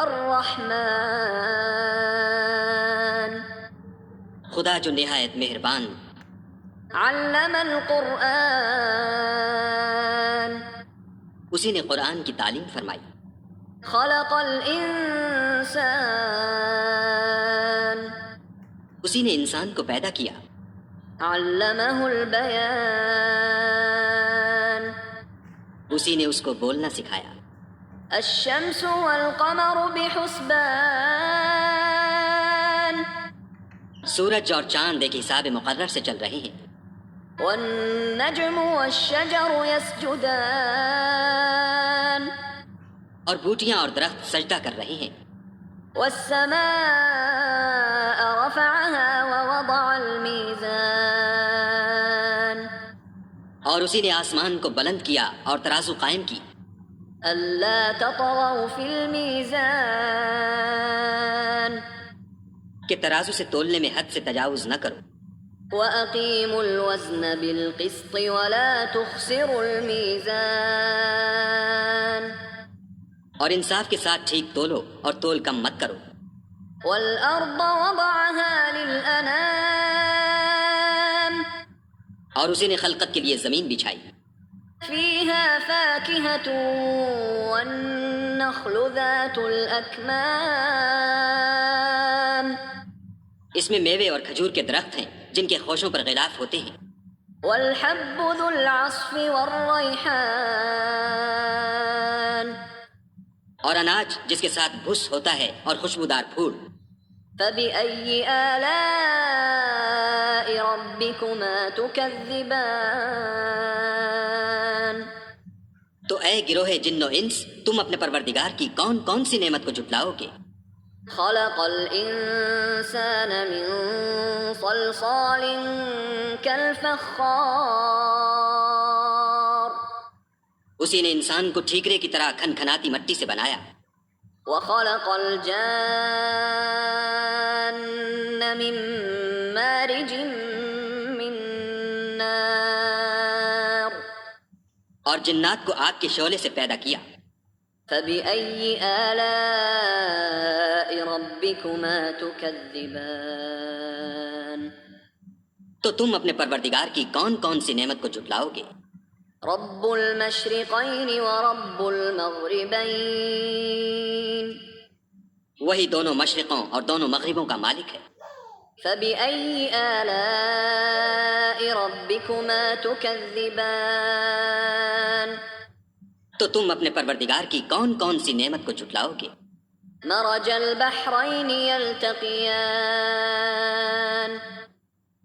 الرحمن خدا جو نہایت مہربان، علم القرآن اسی نے قرآن کی تعلیم فرمائی، خلق الانسان اسی نے انسان کو پیدا کیا، علمہ البیان اسی نے اس کو بولنا سکھایا، الشمس والقمر بحسبان سورج اور چاند ایک حساب مقرر سے چل رہے ہیں، والنجم والشجر يسجدان اور بوٹیاں اور درخت سجدہ کر رہے ہیں، والسماء رفعها ووضع الميزان اور اسی نے آسمان کو بلند کیا اور ترازو قائم کی، ألا تطغوا في الميزان کہ ترازو سے تولنے میں حد سے تجاوز نہ کرو، وأقيموا الوزن بالقسط ولا تخسروا الميزان اور انصاف کے ساتھ ٹھیک تولو اور تول کم مت کرو، والأرض وضعها للأنام اور اسی نے خلقت کے لیے زمین بچھائی، فيها فاكهة والنخل ذات الأكمام اس میں میوے اور کھجور کے درخت ہیں جن کے خوشوں پر غلاف ہوتے ہیں، والحب ذو العصف والريحان اور اناج جس کے ساتھ بھس ہوتا ہے اور خوشبودار پھول، فبأي آلاء ربكما تكذبان تو اے گروہ جن و انس، تم اپنے پروردگار کی کون کون سی نعمت کو جھٹلاؤ گے؟ خلق الإنسان من صلصال كالفخار اسی نے انسان کو ٹھیکرے کی طرح کھنکھناتی مٹی سے بنایا، وخلق الجان من مارج من نار اور جنات کو آگ کے شعلے سے پیدا کیا، فبأي آلاء ربكما تكذبان تو تم اپنے پروردگار کی کون کون سی نعمت کو جھٹلاؤ گے؟ رب المشرقين ورب المغربين وہی دونوں مشرقوں اور دونوں مغربوں کا مالک ہے، فبأي آلاء ربكما تكذبان تو تم اپنے پروردگار کی کون کون سی نعمت کو جھٹلاؤ گے؟ مرج البحرين يلتقيان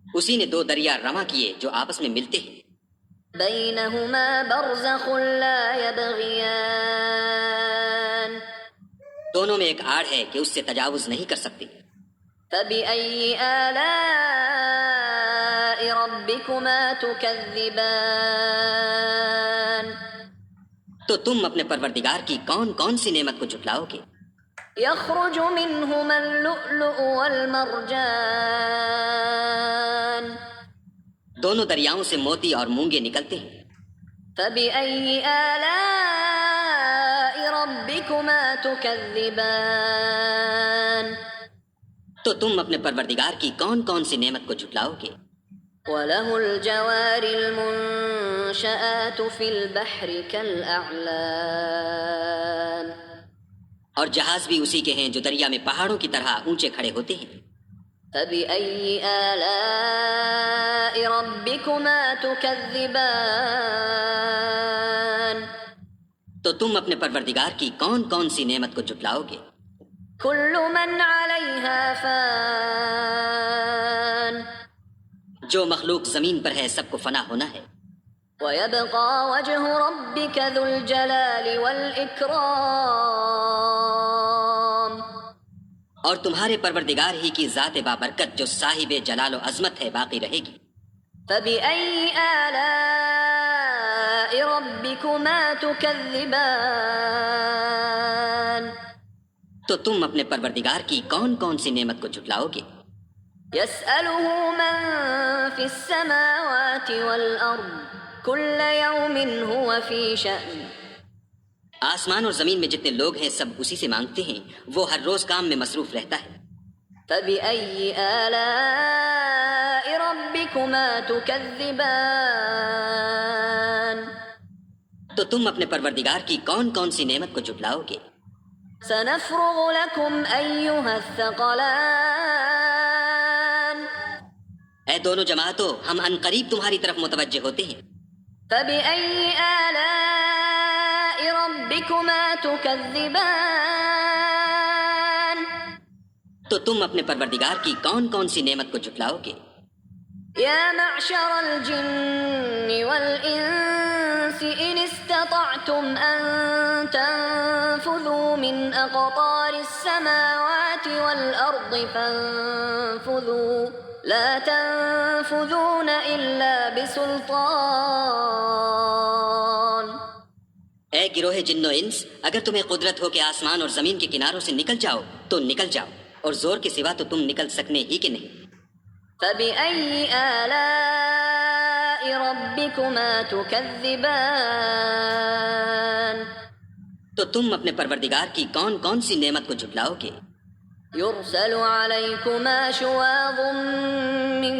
اسی نے دو دریا رواں کیے جو آپس میں ملتے ہیں، بينهما برزخ لا يبغيان دونوں میں ایک آڑ ہے کہ اس سے تجاوز نہیں کر سکتے، فبأي آلاء ربكما تكذبان تو تم اپنے پروردگار کی کون کون سی نعمت کو جھٹلاؤ گے؟ يخرج منهما اللؤلؤ والمرجان دونوں دریاؤں سے موتی اور مونگے نکلتے ہیں، فبأي آلاء ربكما تكذبان تو تم اپنے پروردگار کی کون کون سی نعمت کو جھٹلاؤ گے؟ وله الجوار المنشآت في البحر كالأعلام اور جہاز بھی اسی کے ہیں جو دریا میں پہاڑوں کی طرح اونچے کھڑے ہوتے ہیں، فبأي آلاء ربكما تكذبان تو تم اپنے پروردگار کی کون کون سی نعمت کو جھٹلاؤ گے؟ كل من عليها فان جو مخلوق زمین پر ہے سب کو فنا ہونا ہے، ويبقى وجه ربك ذو الجلال والإكرام اور تمہارے پروردگار ہی کی ذات بابرکت جو صاحب جلال و عظمت ہے باقی رہے گی، فبأي آلاء ربكما تكذبان تو تم اپنے پروردگار کی کون کون سی نعمت کو جھٹلاؤ گے؟ يسأله من في السماوات والأرض كل يوم هو في شأن آسمان اور زمین میں جتنے لوگ ہیں سب اسی سے مانگتے ہیں، وہ ہر روز کام میں مصروف رہتا ہے۔ فبأي آلاء ربكما تكذبان تو تم اپنے پروردگار کی کون کون سی نعمت کو جھٹلاؤ گے؟ سنفرغ لكم أيها الثقلان اے دونوں جماعتوں، ہم ان قریب تمہاری طرف متوجہ ہوتے ہیں۔ فبأي آلاء ربكما تكذبان تو تم اپنے پروردگار کی کون کون سی نعمت کو جھٹلاؤ گے؟ يا معشر الجن والإنس إن استطعتم أن تنفذوا من أقطار السماوات والأرض فانفذوا لا تنفذون إلا بسلطان اے گروہ جن و انس، اگر تمہیں قدرت ہو کہ آسمان اور زمین کے کناروں سے نکل جاؤ تو نکل جاؤ، اور زور کے سوا تو تم نکل سکنے ہی کہ نہیں۔ فبأي آلاء ربكما تكذبان تو تم اپنے پروردگار کی کون کون سی نعمت کو جھٹلاؤ گے؟ يرسل عليكما شواظ من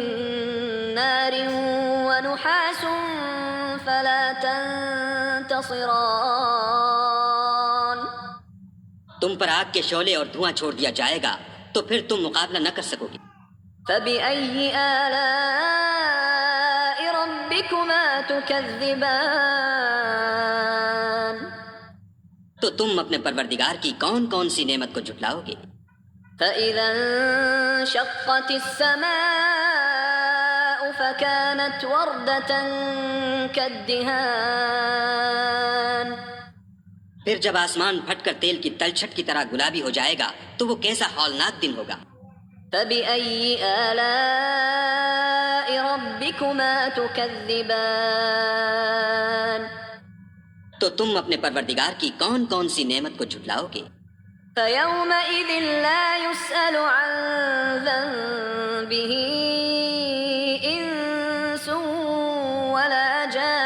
نار ونحاس فلا تنتصران تم پر آگ کے شعلے اور دھواں چھوڑ دیا جائے گا تو پھر تم مقابلہ نہ کر سکو گے۔ فبأي آلاء ربكما تكذبان تو تم اپنے پروردگار کی کون کون سی نعمت کو جھٹلاؤ گے؟ فإذا انشقت السماء فكانت وردة كالدهان پھر جب آسمان پھٹ کر تیل کی تلچھٹ کی طرح گلابی ہو جائے گا تو وہ کیسا ہولناک دن ہوگا۔ فبأي آلاء ربكما تكذبان تو تم اپنے پروردگار کی کون کون سی نعمت کو جھٹلاؤ گے؟ فيومئذ لا يسأل عن ذنبه إنس ولا جان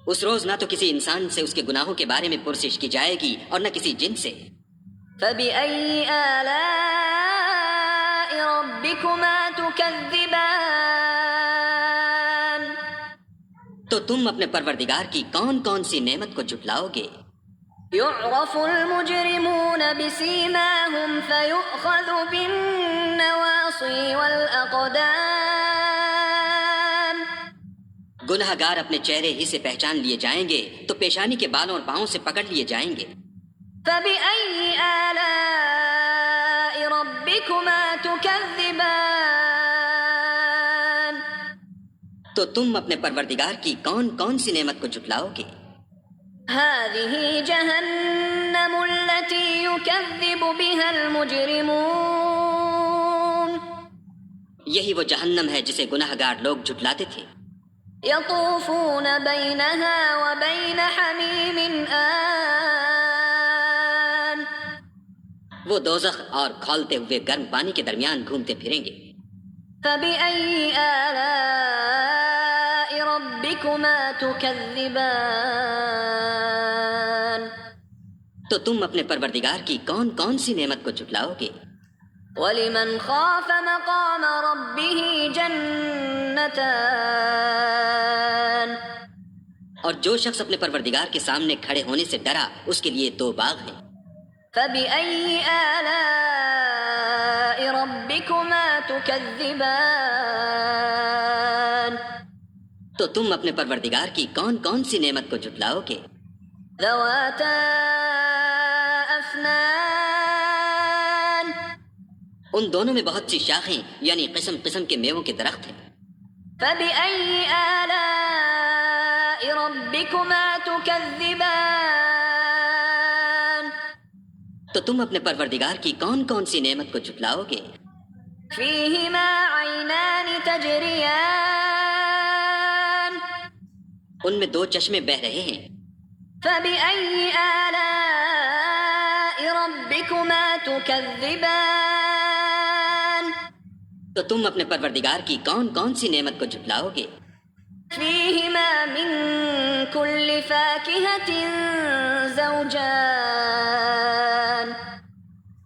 اس روز نہ تو کسی انسان سے اس کے گناہوں کے بارے میں پرسش کی جائے گی اور نہ کسی جن سے۔ فبأي آلاء ربكما تكذبان تو تم اپنے پروردگار کی کون کون سی نعمت کو جھٹلاؤ گے؟ يعرف المجرمون بسيماهم فيؤخذ بالنواصي والأقدام گناہ گار اپنے چہرے ہی سے پہچان لیے جائیں گے تو پیشانی کے بالوں اور پاؤں سے پکڑ لیے جائیں گے۔ فبأي آلاء ربكما تكذبان تو تم اپنے پروردگار کی کون کون سی نعمت کو جھٹلاؤ گے؟ هذه جهنم التي يكذب بها المجرمون یہی وہ جہنم ہے جسے گناہ گار لوگ جھٹلاتے تھے۔ يطوفون بينها وبين حميم آن وہ دوزخ اور کھولتے ہوئے گرم پانی کے درمیان گھومتے پھریں گے۔ فبأي آلاء ربكما تكذبان تو تم اپنے پروردگار کی کون کون سی نعمت کو جھٹلاؤ گے؟ ولمن خاف مقام ربه جنتان اور جو شخص اپنے پروردگار کے سامنے کھڑے ہونے سے ڈرا اس کے لیے دو باغ ہیں۔ فبأي آلاء ربكما تكذبان تو تم اپنے پروردگار کی کون کون سی نعمت کو جھٹلاؤ گے؟ ذواتا أفنان ان دونوں میں بہت سی شاخیں یعنی قسم قسم کے میووں کے درخت ہیں۔ فبأي آلاء ربكما تكذبان تو تم اپنے پروردگار کی کون کون سی نعمت کو جھٹلاؤ گے؟ فيهما عينان تجريان ان میں دو چشمے بہہ رہے ہیں۔ فبأي آلاء ربكما تكذبان تو تم اپنے پروردگار کی کون کون سی نعمت کو جھٹلاؤ گے؟ فيهما من كل فاكهة زوجان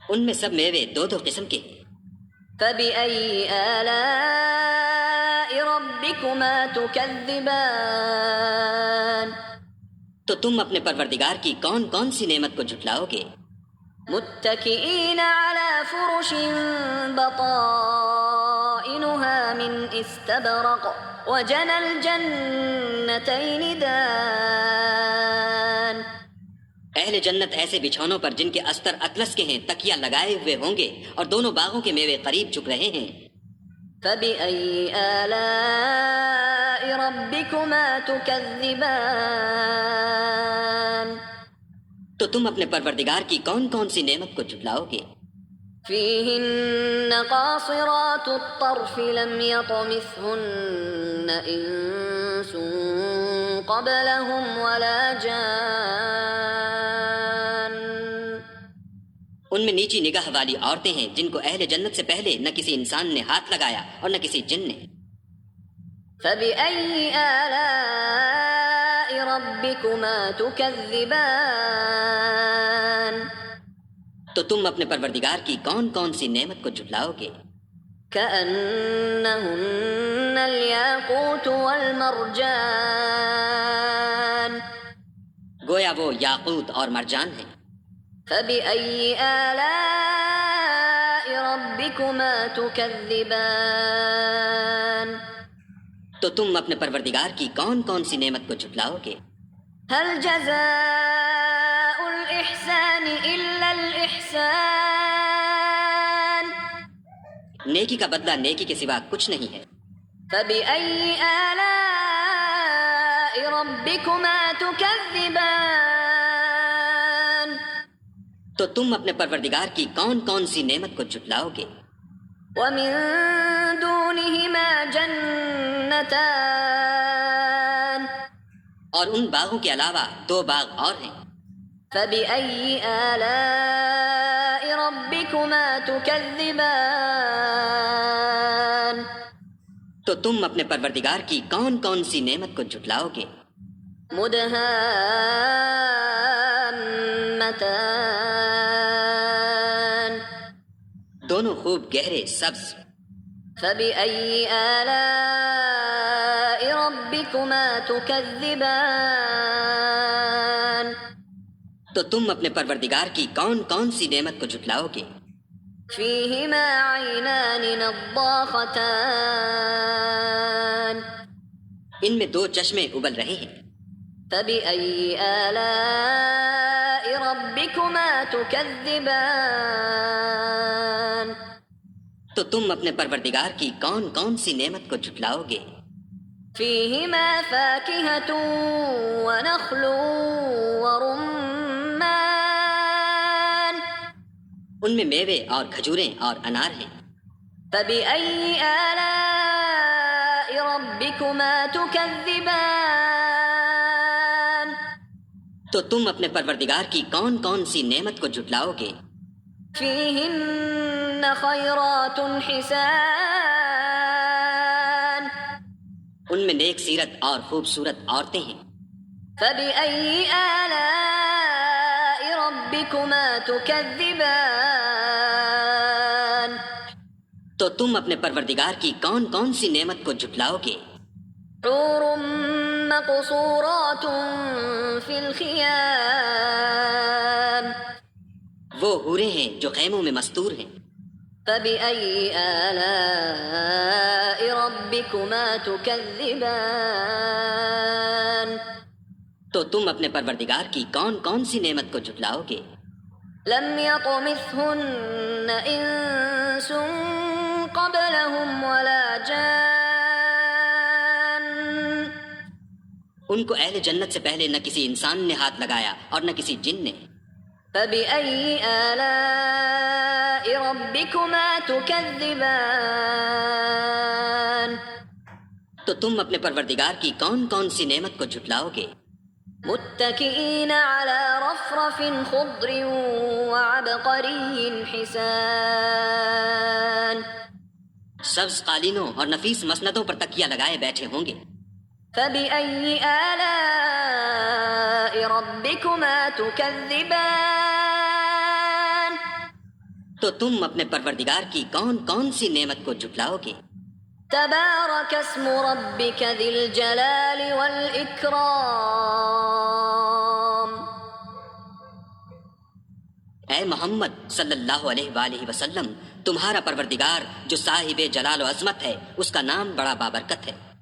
ان میں سب میوے دو دو قسم کے ہیں۔ فبأي آلاء ربكما تكذبان تو تم اپنے پروردگار کی کون کون سی نعمت کو جھٹلاؤ گے؟ متكئين على فرش بطائنها من استبرق وجنى الجنتين دان اہل جنت ایسے بچھونوں پر جن کے استر اطلس کے ہیں تکیہ لگائے ہوئے ہوں گے، اور دونوں باغوں کے میوے قریب جھک رہے ہیں۔ فبأي آلاء ربكما تكذبان تو تم اپنے پروردگار کی کون کون سی نعمت کو جھٹلاؤ گے؟ فيهن قاصرات الطرف لم يطمثهن إنس قبلهم ولا جان ان میں نیچی نگاہ والی عورتیں ہیں جن کو اہل جنت سے پہلے نہ کسی انسان نے ہاتھ لگایا اور نہ کسی جن نے۔ فبأي آلاء ربكما تكذبان تو تم اپنے پروردگار کی کون کون سی نعمت کو جھٹلاؤ گے؟ كأنهن الياقوت والمرجان گویا وہ یاقوت اور مرجان ہیں۔ فبأي آلاء ربكما تكذبان تو تم اپنے پروردگار کی کون کون سی نعمت کو جھٹلاؤ گے؟ هل جزاء الإحسان إلا الإحسان نیکی کا بدلہ نیکی کے سوا کچھ نہیں ہے۔ فبأي آلاء ربكما تكذبان تو تم اپنے پروردگار کی کون کون سی نعمت کو جھٹلاؤ گے؟ ومن دونهما جنتان اور ان باغوں کے علاوہ دو باغ اور ہیں۔ فبأي آلاء ربكما تكذبان تو تم اپنے پروردگار کی کون کون سی نعمت کو جھٹلاؤ گے؟ مدهامتان دونوں خوب گہرے سبز۔ فبأي آلاء ربكما تكذبان تو تم اپنے پروردگار کی کون کون سی نعمت کو جھٹلاؤ گے؟ فيهما عينان نضاختان ان میں دو چشمے ابل رہے ہیں۔ فبأي آلاء ربكما تكذبان تو تم اپنے پروردگار کی کون کون سی نعمت کو جھٹلاؤ گے؟ فيهما فاكهة ونخل ورمان ان میں میوے اور کھجوریں اور انار ہیں۔ فبأي آلاء ربكما تكذبان تو تم اپنے پروردگار کی کون کون سی نعمت کو جھٹلاؤ گے؟ فيهن خيرات حسان ان میں نیک سیرت اور خوبصورت عورتیں ہیں۔ فبأي آلاء ربكما تكذبان تو تم اپنے پروردگار کی کون کون سی نعمت کو جھٹلاؤ گے؟ حور مقصورات في الخيام وہ حوریں ہیں جو خیموں میں مستور ہیں۔ فبأي آلاء ربكما تكذبان تو تم اپنے پروردگار کی کون کون سی نعمت کو جھٹلاؤ گے؟ لم يطمثهن إنس قبلهم ولا جان ان کو اہل جنت سے پہلے نہ کسی انسان نے ہاتھ لگایا اور نہ کسی جن نے۔ فبأي آلاء ربكما تكذبان تو تم اپنے پروردگار کی کون کون سی نعمت کو جھٹلاؤ گے؟ متكئين على رفرف خضر وعبقري حسان سبز قالینوں اور نفیس مسندوں پر تکیہ لگائے بیٹھے ہوں گے۔ فبأي آلاء ربكما تكذبان تو تم اپنے پروردگار کی کون کون سی نعمت کو جھٹلاؤ گے؟ تبارك اسم ربك ذي الجلال والإكرام. اے محمد صلی اللہ علیہ وآلہ وسلم، تمہارا پروردگار جو صاحب جلال و عظمت ہے، اس کا نام بڑا بابرکت ہے۔